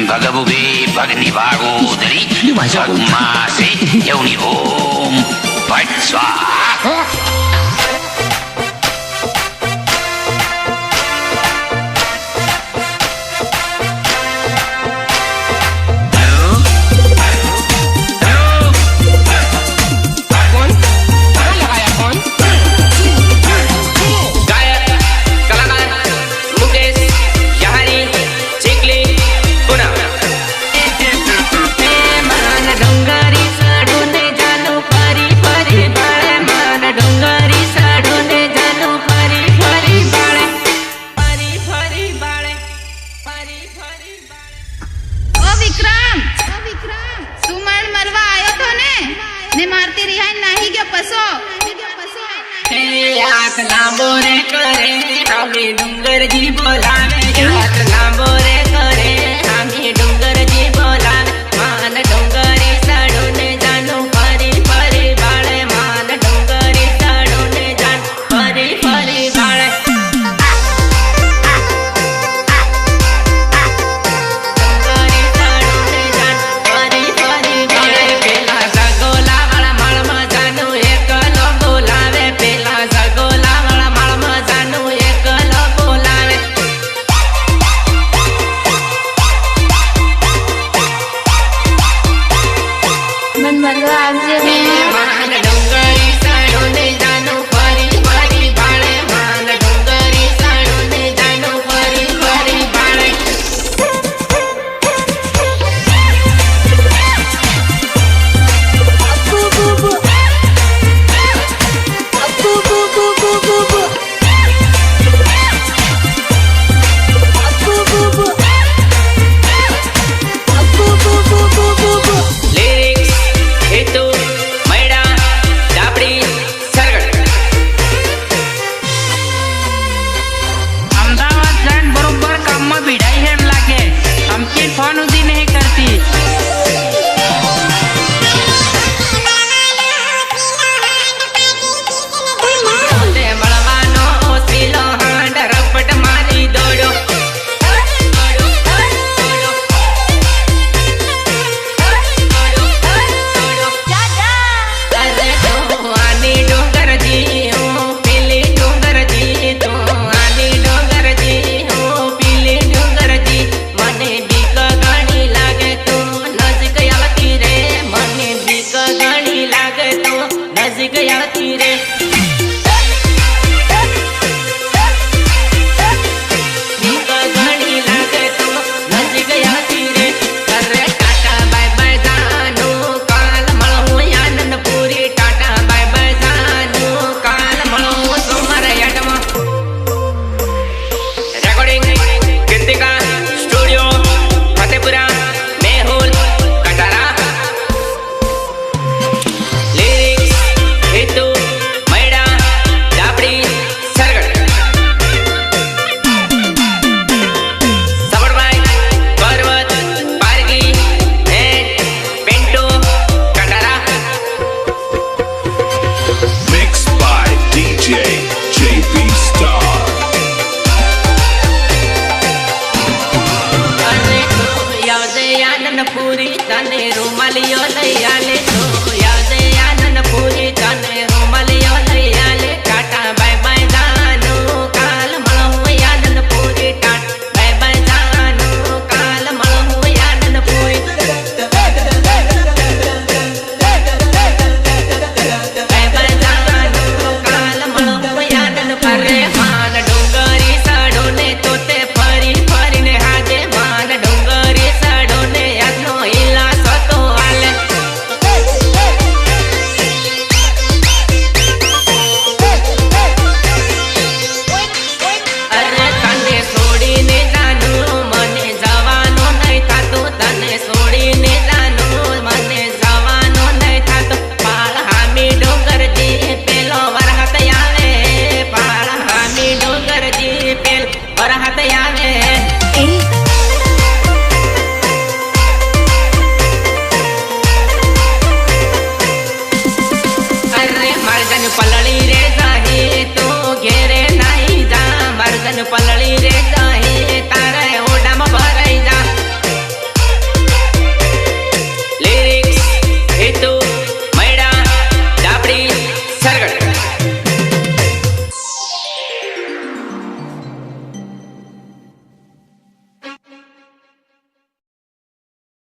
Bagabugi, Bagnivago, Dari, Bagmase, Yauni Om, Patswa. लांबो रे करे हमें डूंगर जी बोलावे हाथ लांबो रे करे हमें डूंगर जी बोलावे मान डूंगरी साड़ो ने जानो परी परी बाळे मान डूंगरी साड़ो ने जान परी परी बाळे डूंगरी साड़ो ने जान परी परी बाळे पेला सगोला वाला माळमा जानो एकलो बोलावे पेला सगोला फोन उदी नहीं करती बड़वानो सिलो हांड रपट मारी दौड़ो अरे तो आनी डोंगर जी हो पीली डोंगर जी तो आनी डोंगर जी हो पीली डोंगर जी मने नज़दीक आती रे घड़ी लागे तो नज़दीक आती रे अरे टाटा बाय बाय जानू काल मळो आनंद पूरी टाटा बाय बाय जानू काल मळो सोमवार याडमा रेकॉर्डिंग कीर्तिका स्टूडियो फतेपुरा मेहुल कटारा पूरी तने रुमालियो लैयाले तो यादे आनन पूरी तने रुमालियो लैयाले टाटा बाय बाय जानू काल मळो आनन पूरी टाटा बाय बाय जानू काल मळो आनन पूरी बाय बाय जानू काल मळो आनन परे मान डोंगरी साडो ने तोते फरी फरी ने हाजे मान डोंगरी साडो ने पलड़ी रे